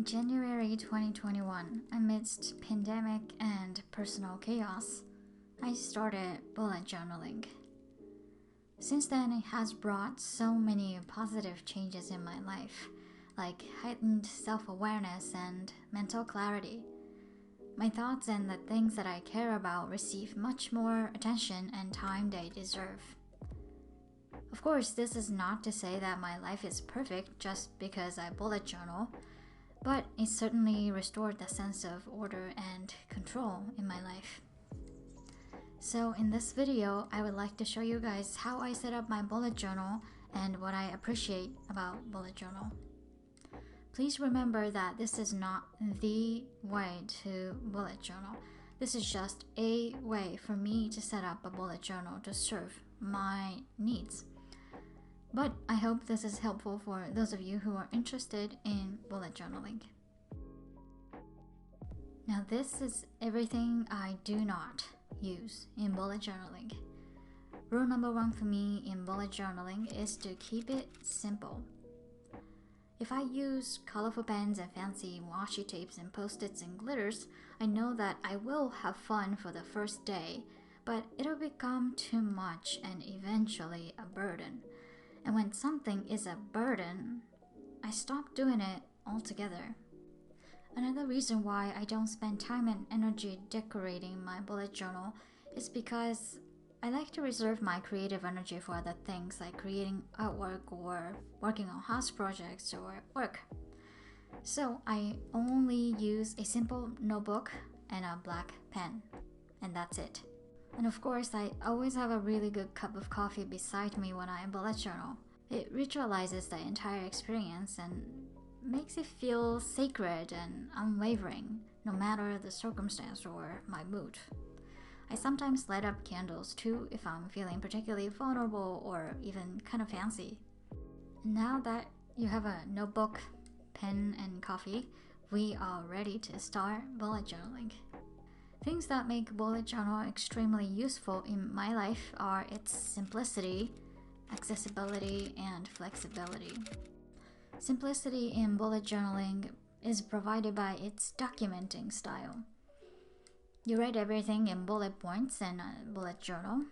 In January 2021, amidst pandemic and personal chaos, I started bullet journaling. Since then, it has brought so many positive changes in my life, like heightened self-awareness and mental clarity. My thoughts and the things that I care about receive much more attention and time they deserve. Of course, this is not to say that my life is perfect just because I bullet journal, but it certainly restored the sense of order and control in my life. So in this video, I would like to show you guys how I set up my bullet journal and what I appreciate about bullet journal. Please remember that this is not the way to bullet journal. This is just a way for me to set up a bullet journal to serve my needs. But I hope this is helpful for those of you who are interested in bullet journaling. Now this is everything I do not use in bullet journaling. Rule number 1 for me in bullet journaling is to keep it simple. If I use colorful pens and fancy washi tapes and post-its and glitters, I know that I will have fun for the first day, but it'll become too much and eventually a burden. And when something is a burden, I stop doing it altogether. Another reason why I don't spend time and energy decorating my bullet journal is because I like to reserve my creative energy for other things like creating artwork or working on house projects or work. So I only use a simple notebook and a black pen, and that's it. And of course, I always have a really good cup of coffee beside me when I bullet journal. It ritualizes the entire experience and makes it feel sacred and unwavering, no matter the circumstance or my mood. I sometimes light up candles too if I'm feeling particularly vulnerable or even kind of fancy. Now that you have a notebook, pen, and coffee, we are ready to start bullet journaling. Things that make bullet journal extremely useful in my life are its simplicity, accessibility, and flexibility. Simplicity in bullet journaling is provided by its documenting style. You write everything in bullet points in a bullet journal,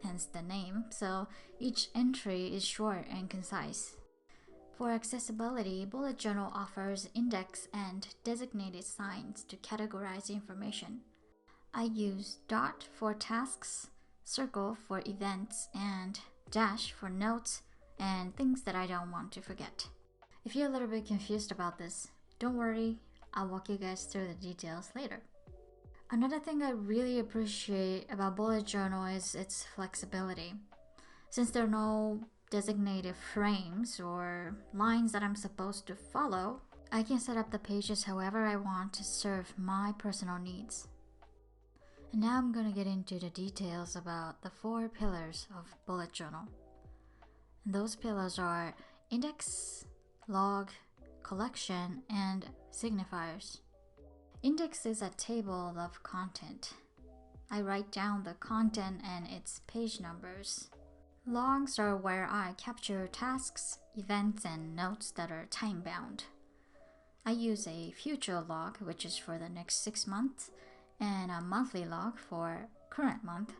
hence the name, so each entry is short and concise. For accessibility, bullet journal offers index and designated signs to categorize information. I use dot for tasks, circle for events, and dash for notes and things that I don't want to forget. If you're a little bit confused about this, don't worry, I'll walk you guys through the details later. Another thing I really appreciate about bullet journal is its flexibility. Since there are no designated frames or lines that I'm supposed to follow, I can set up the pages however I want to serve my personal needs. And now I'm going to get into the details about the 4 pillars of bullet journal. And those pillars are index, log, collection, and signifiers. Index is a table of content. I write down the content and its page numbers. Logs are where I capture tasks, events, and notes that are time-bound. I use a future log, which is for the next 6 months, and a monthly log for current month,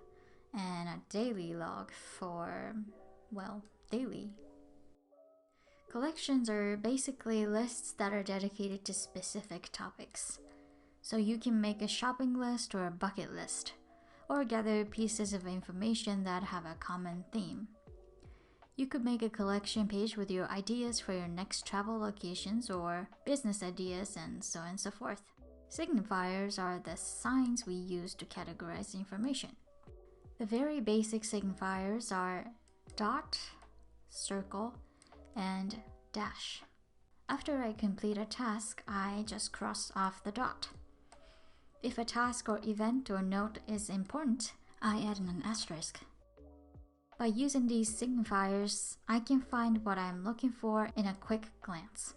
and a daily log for, well, daily. Collections are basically lists that are dedicated to specific topics. So you can make a shopping list or a bucket list, or gather pieces of information that have a common theme. You could make a collection page with your ideas for your next travel locations or business ideas and so on and so forth. Signifiers are the signs we use to categorize information. The very basic signifiers are dot, circle, and dash. After I complete a task, I just cross off the dot. If a task or event or note is important, I add an asterisk. By using these signifiers, I can find what I'm looking for in a quick glance.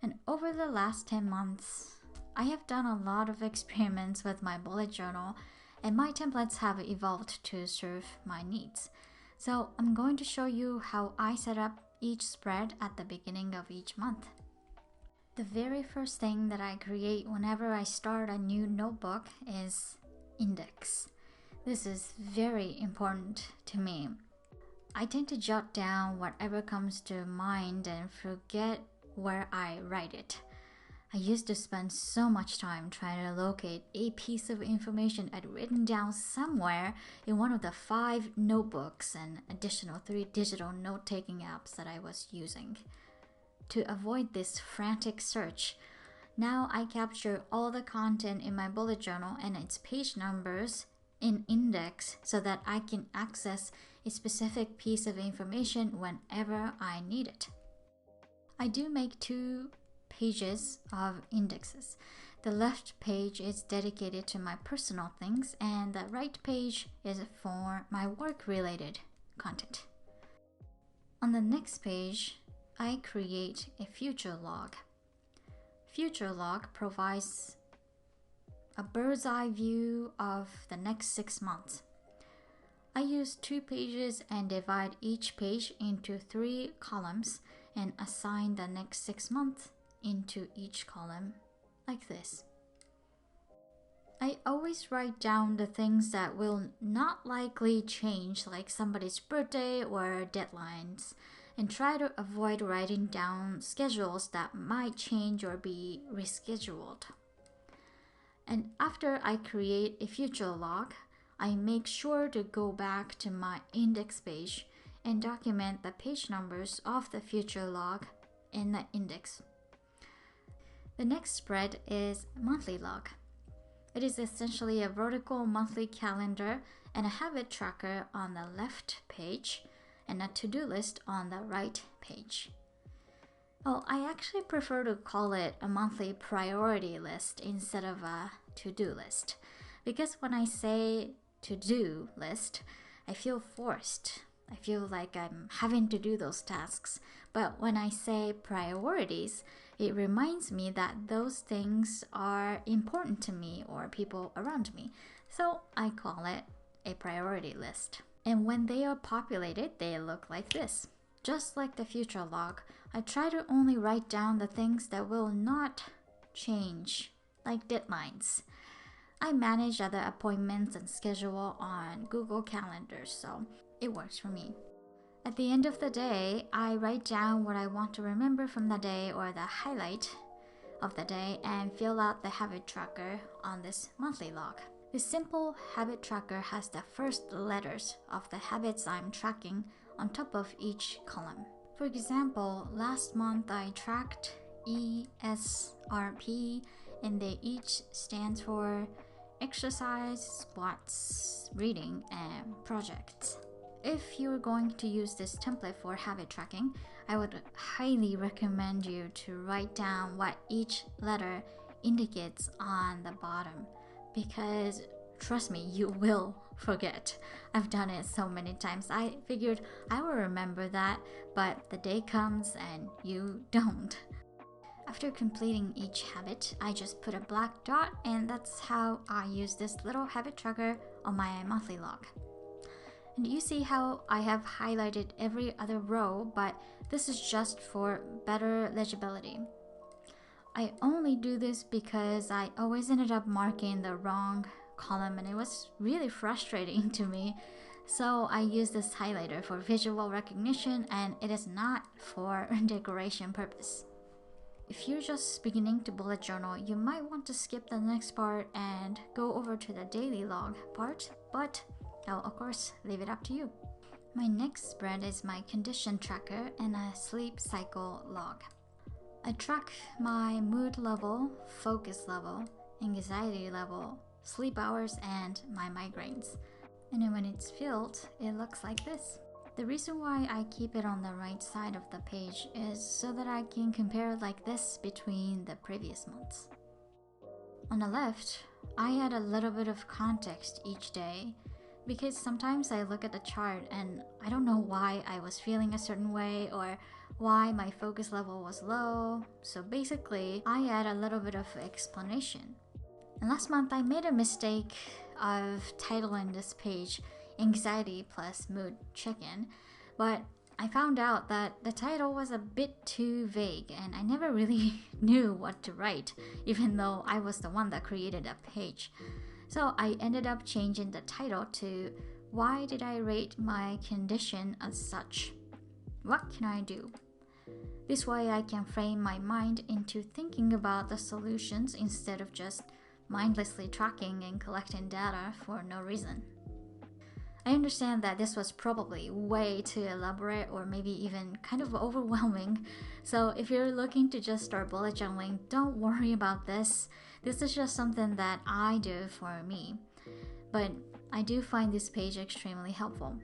And over the last 10 months, I have done a lot of experiments with my bullet journal, and my templates have evolved to serve my needs. So I'm going to show you how I set up each spread at the beginning of each month. The very first thing that I create whenever I start a new notebook is index. This is very important to me. I tend to jot down whatever comes to mind and forget where I write it. I used to spend so much time trying to locate a piece of information I'd written down somewhere in one of the 5 notebooks and additional 3 digital note-taking apps that I was using. To avoid this frantic search, now I capture all the content in my bullet journal and its page numbers in index so that I can access a specific piece of information whenever I need it. I do make 2 pages of indexes. The left page is dedicated to my personal things and the right page is for my work-related content. On the next page, I create a future log. Future log provides a bird's eye view of the next 6 months. I use 2 pages and divide each page into 3 columns and assign the next 6 months into each column like this. I always write down the things that will not likely change, like somebody's birthday or deadlines, and try to avoid writing down schedules that might change or be rescheduled. And after I create a future log, I make sure to go back to my index page and document the page numbers of the future log in the index. The next spread is monthly log. It is essentially a vertical monthly calendar and a habit tracker on the left page and a to-do list on the right page. Well, I actually prefer to call it a monthly priority list instead of a to-do list, because when I say to-do list, I feel forced. I feel like I'm having to do those tasks. But when I say priorities, it reminds me that those things are important to me or people around me. So I call it a priority list. And when they are populated, they look like this. Just like the future log, I try to only write down the things that will not change, like deadlines. I manage other appointments and schedule on Google Calendar, so it works for me. At the end of the day, I write down what I want to remember from the day or the highlight of the day and fill out the habit tracker on this monthly log. This simple habit tracker has the first letters of the habits I'm tracking on top of each column. For example, last month I tracked ESRP and they each stand for exercise, squats, reading, and projects. If you're going to use this template for habit tracking, I would highly recommend you to write down what each letter indicates on the bottom, because trust me, you will forget. I've done it so many times. I figured I will remember that, but the day comes and you don't. After completing each habit, I just put a black dot, and that's how I use this little habit tracker on my monthly log. And you see how I have highlighted every other row, but this is just for better legibility. I only do this because I always ended up marking the wrong column and it was really frustrating to me. So I use this highlighter for visual recognition and it is not for decoration purpose. If you're just beginning to bullet journal, you might want to skip the next part and go over to the daily log part, but I'll of course leave it up to you. My next spread is my condition tracker and a sleep cycle log. I track my mood level, focus level, anxiety level, sleep hours, and my migraines. And then when it's filled, it looks like this. The reason why I keep it on the right side of the page is so that I can compare like this between the previous months. On the left, I add a little bit of context each day because sometimes I look at the chart and I don't know why I was feeling a certain way or why my focus level was low. So basically, I add a little bit of explanation. And last month, I made a mistake of titling this page Anxiety plus Mood Check-in, but I found out that the title was a bit too vague and I never really knew what to write, even though I was the one that created a page. So I ended up changing the title to Why Did I Rate My Condition as Such? What can I do? This way I can frame my mind into thinking about the solutions instead of just mindlessly tracking and collecting data for no reason. I understand that this was probably way too elaborate or maybe even kind of overwhelming. So if you're looking to just start bullet journaling, don't worry about this. This is just something that I do for me. But I do find this page extremely helpful.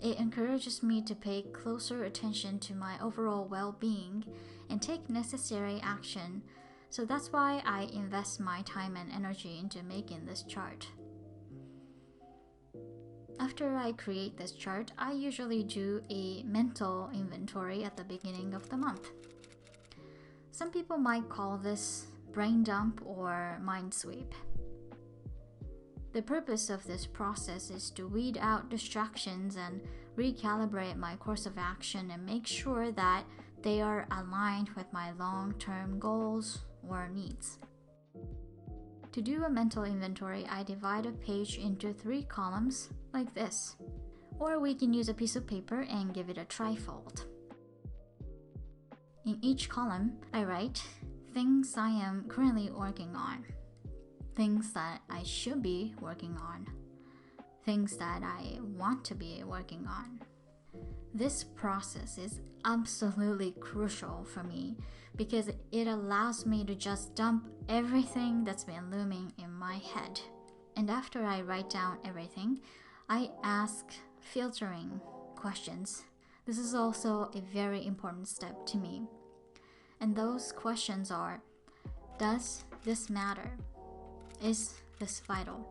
It encourages me to pay closer attention to my overall well-being and take necessary action. So that's why I invest my time and energy into making this chart. After I create this chart, I usually do a mental inventory at the beginning of the month. Some people might call this brain dump or mind sweep. The purpose of this process is to weed out distractions and recalibrate my course of action and make sure that they are aligned with my long-term goals or needs. To do a mental inventory, I divide a page into 3 columns like this. Or we can use a piece of paper and give it a trifold. In each column, I write things I am currently working on, things that I should be working on, things that I want to be working on. This process is absolutely crucial for me because it allows me to just dump everything that's been looming in my head. And after I write down everything, I ask filtering questions. This is also a very important step to me. And those questions are, does this matter? Is this vital?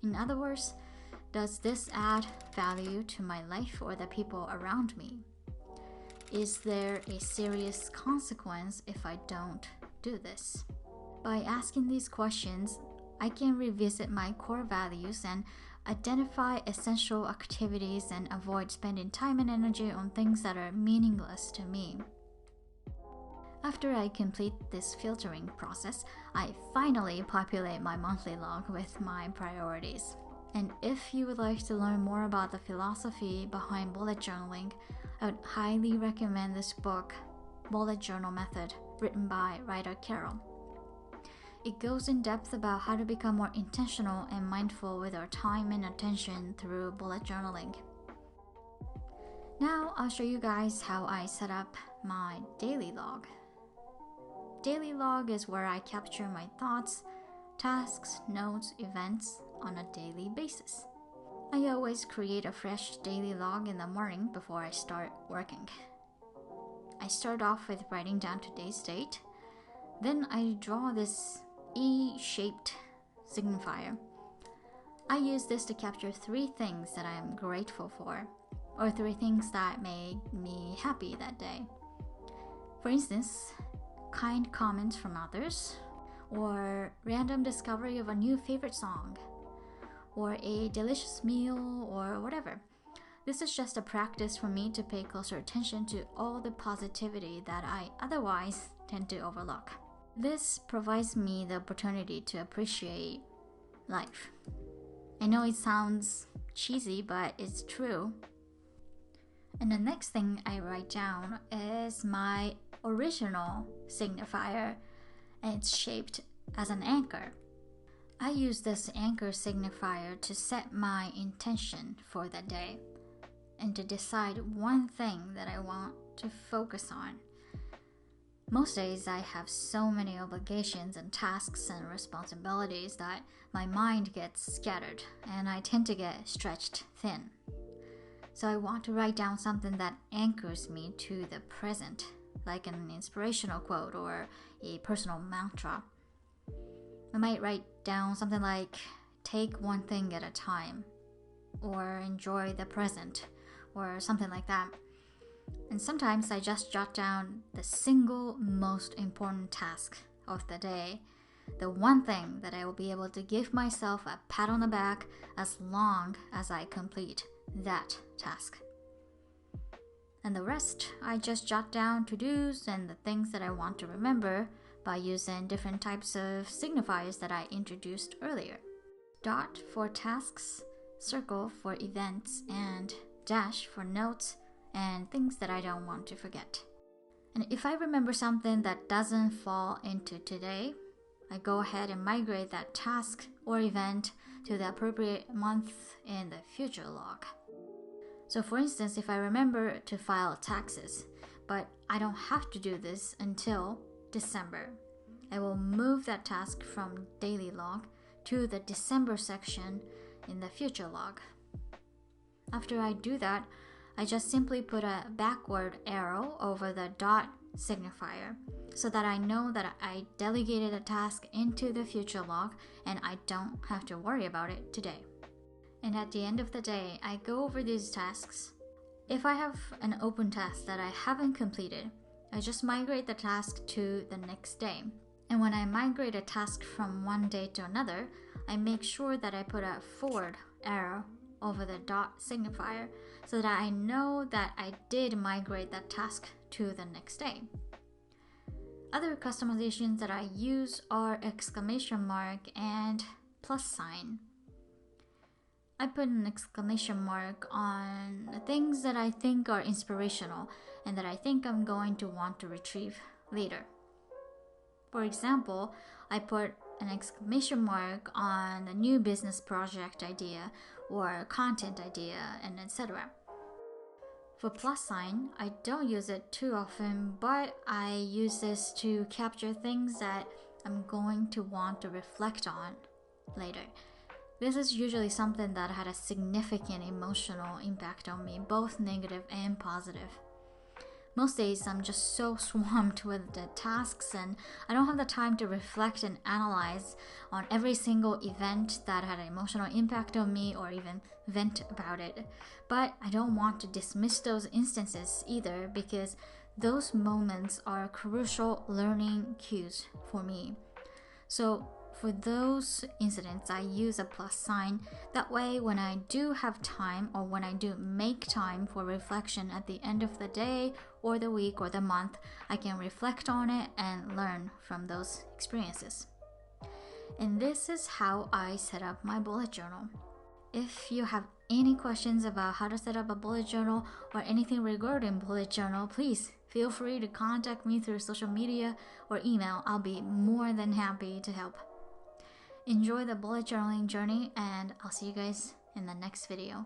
In other words, does this add value to my life or the people around me? Is there a serious consequence if I don't do this? By asking these questions, I can revisit my core values and identify essential activities and avoid spending time and energy on things that are meaningless to me. After I complete this filtering process, I finally populate my monthly log with my priorities. And if you would like to learn more about the philosophy behind bullet journaling, I would highly recommend this book, Bullet Journal Method, written by writer Carol. It goes in depth about how to become more intentional and mindful with our time and attention through bullet journaling. Now I'll show you guys how I set up my daily log. Daily log is where I capture my thoughts, tasks, notes, events on a daily basis. I always create a fresh daily log in the morning before I start working. I start off with writing down today's date. Then I draw this E-shaped signifier. I use this to capture 3 things that I am grateful for, or 3 things that made me happy that day. For instance, kind comments from others, or random discovery of a new favorite song, or a delicious meal, or whatever. This is just a practice for me to pay closer attention to all the positivity that I otherwise tend to overlook. This provides me the opportunity to appreciate life. I know it sounds cheesy, but it's true. And the next thing I write down is my original signifier, and it's shaped as an anchor. I use this anchor signifier to set my intention for the day and to decide one thing that I want to focus on. Most days I have so many obligations and tasks and responsibilities that my mind gets scattered and I tend to get stretched thin. So I want to write down something that anchors me to the present, like an inspirational quote or a personal mantra. I might write down something like, take one thing at a time, or enjoy the present, or something like that. And sometimes I just jot down the single most important task of the day, the one thing that I will be able to give myself a pat on the back as long as I complete that task. And the rest, I just jot down to-dos and the things that I want to remember by using different types of signifiers that I introduced earlier. Dot for tasks, circle for events, and dash for notes and things that I don't want to forget. And if I remember something that doesn't fall into today, I go ahead and migrate that task or event to the appropriate month in the future log. So for instance, if I remember to file taxes, but I don't have to do this until December, I will move that task from daily log to the December section in the future log. After I do that, I just simply put a backward arrow over the dot signifier so that I know that I delegated a task into the future log and I don't have to worry about it today. And at the end of the day, I go over these tasks. If I have an open task that I haven't completed, I just migrate the task to the next day. And when I migrate a task from one day to another, I make sure that I put a forward arrow over the dot signifier so that I know that I did migrate that task to the next day. Other customizations that I use are exclamation mark and plus sign. I put an exclamation mark on things that I think are inspirational and that I think I'm going to want to retrieve later. For example, I put an exclamation mark on a new business project idea or content idea, and etc. For plus sign, I don't use it too often, but I use this to capture things that I'm going to want to reflect on later. This is usually something that had a significant emotional impact on me, both negative and positive. Most days I'm just so swamped with the tasks and I don't have the time to reflect and analyze on every single event that had an emotional impact on me or even vent about it. But I don't want to dismiss those instances either because those moments are crucial learning cues for me. So for those incidents, I use a plus sign. That way, when I do have time or when I do make time for reflection at the end of the day or the week or the month, I can reflect on it and learn from those experiences. And this is how I set up my bullet journal. If you have any questions about how to set up a bullet journal or anything regarding bullet journal, please feel free to contact me through social media or email. I'll be more than happy to help. Enjoy the bullet journaling journey, and I'll see you guys in the next video.